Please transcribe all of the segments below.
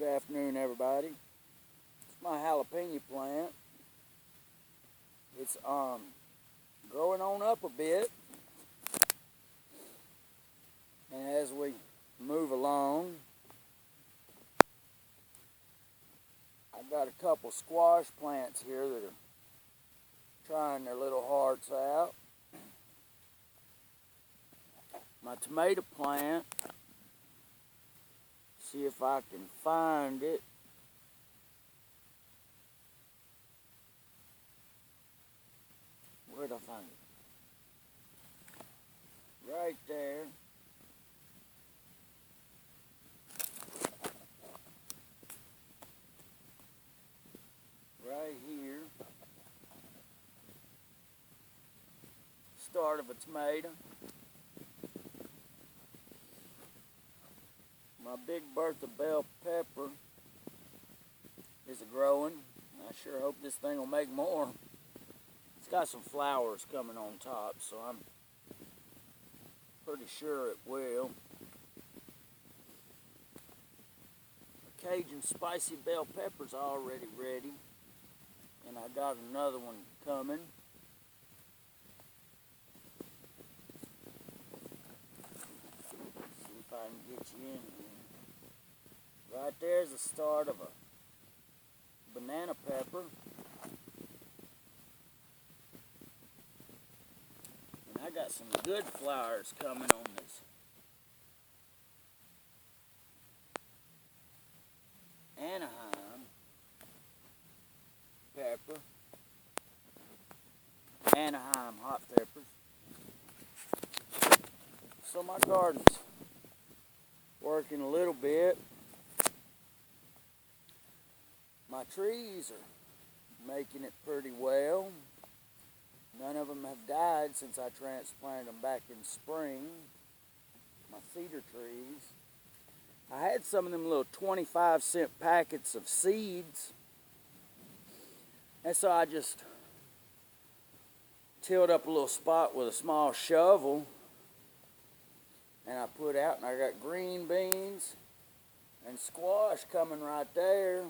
afternoon, everybody. It's my jalapeno plant. It's growing on up a bit, and as we move along, I've got a couple squash plants here that are trying their little hearts out. My tomato plant, see if I can find it. Where'd I find it? Right there. Right here. Start of a tomato. My big Bertha bell pepper is growing. I sure hope this thing will make more. It's got some flowers coming on top, so I'm pretty sure it will. The Cajun spicy bell pepper's already ready, and I got another one coming. See if I can get you in here. Right there's the start of a banana pepper. And I got some good flowers coming on this Anaheim pepper. Anaheim hot peppers. So my garden's working a little bit. My trees are making it pretty well. None of them have died since I transplanted them back in spring. My cedar trees. I had some of them little 25-cent packets of seeds. And so I just tilled up a little spot with a small shovel. And I put out, and I got green beans and squash coming right there.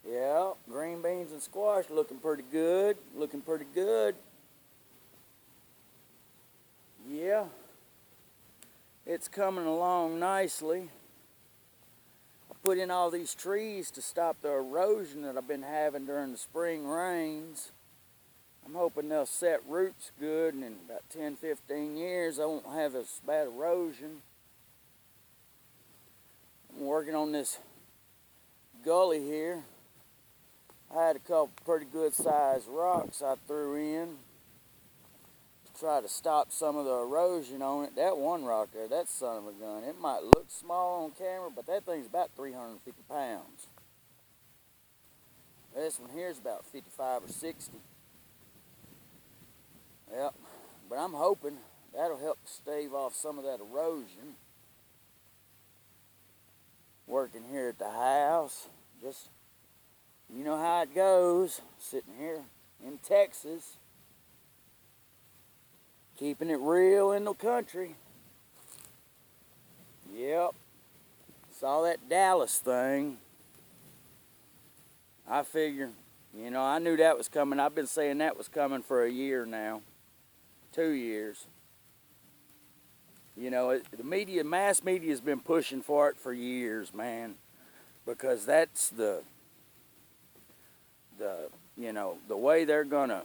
Yeah, green beans and squash looking pretty good. Looking pretty good. Yeah. It's coming along nicely. I put in all these trees to stop the erosion that I've been having during the spring rains. I'm hoping they'll set roots good, and in about 10-15 years I won't have as bad erosion. I'm working on this gully here. I had a couple pretty good sized rocks I threw in to try to stop some of the erosion on it. That one rock there, that son of a gun, it might look small on camera, but that thing's about 350 pounds. This one here is about 55 or 60. Yep, but I'm hoping that'll help stave off some of that erosion. Working here at the house, just, you know how it goes, sitting here in Texas, keeping it real in the country. Yep, saw that Dallas thing. I figured, you know, I knew that was coming. I've been saying that was coming for a year now, 2 years. You know, the media, mass media has been pushing for it for years, man, because that's the you know, the way they're gonna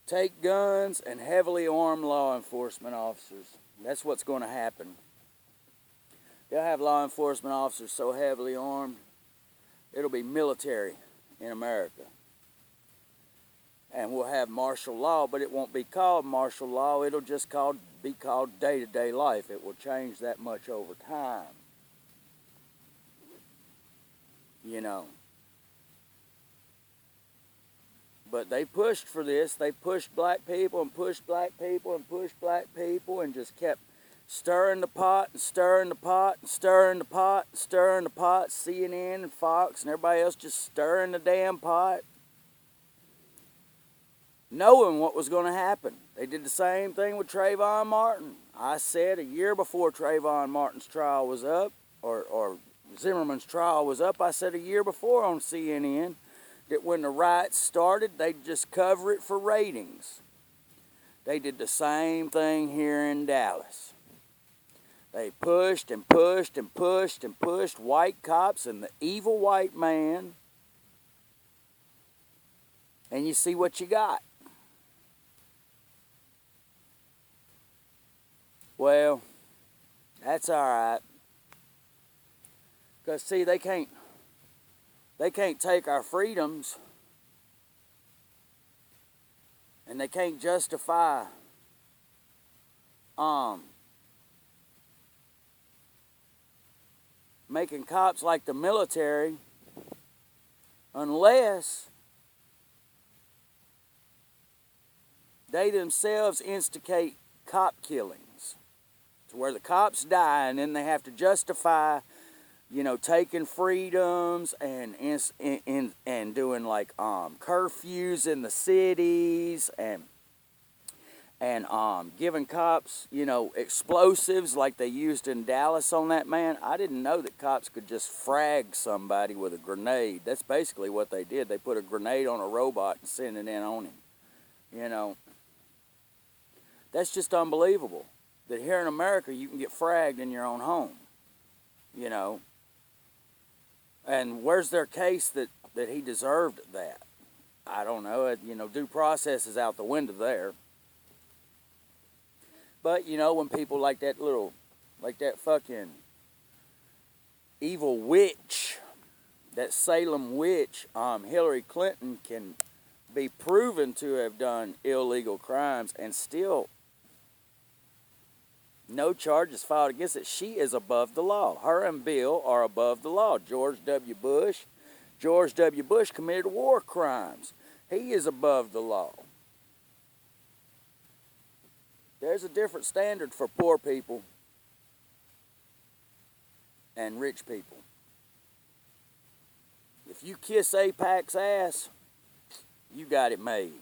take guns and heavily arm law enforcement officers. That's what's going to happen. They'll have law enforcement officers so heavily armed, it'll be military in America. And we'll have martial law, but it won't be called martial law. It'll just be called day-to-day life. It will change that much over time. You know. But they pushed for this. They pushed black people and pushed black people and pushed black people and just kept stirring the pot and stirring the pot and stirring the pot and stirring the pot. CNN and Fox and everybody else just stirring the damn pot, knowing what was going to happen. They did the same thing with Trayvon Martin. I said a year before Trayvon Martin's trial was up, or Zimmerman's trial was up, I said a year before on CNN that when the riots started, they'd just cover it for ratings. They did the same thing here in Dallas. They pushed and pushed and pushed and pushed white cops and the evil white man. And you see what you got. Well, that's all right. Because, see, they can't take our freedoms, and they can't justify making cops like the military unless they themselves instigate cop killings to where the cops die, and then they have to justify, taking freedoms and doing like curfews in the cities and giving cops, explosives like they used in Dallas on that man. I didn't know that cops could just frag somebody with a grenade. That's basically what they did. They put a grenade on a robot and sent it in on him. That's just unbelievable. That here in America you can get fragged in your own home. And where's their case that he deserved that? I don't know. Due process is out the window there. But, when people like that fucking evil witch, that Salem witch, Hillary Clinton, can be proven to have done illegal crimes and still no charges filed against it. She is above the law. Her and Bill are above the law. George W. Bush committed war crimes. He is above the law. There's a different standard for poor people and rich people. If you kiss AIPAC's ass, you got it made.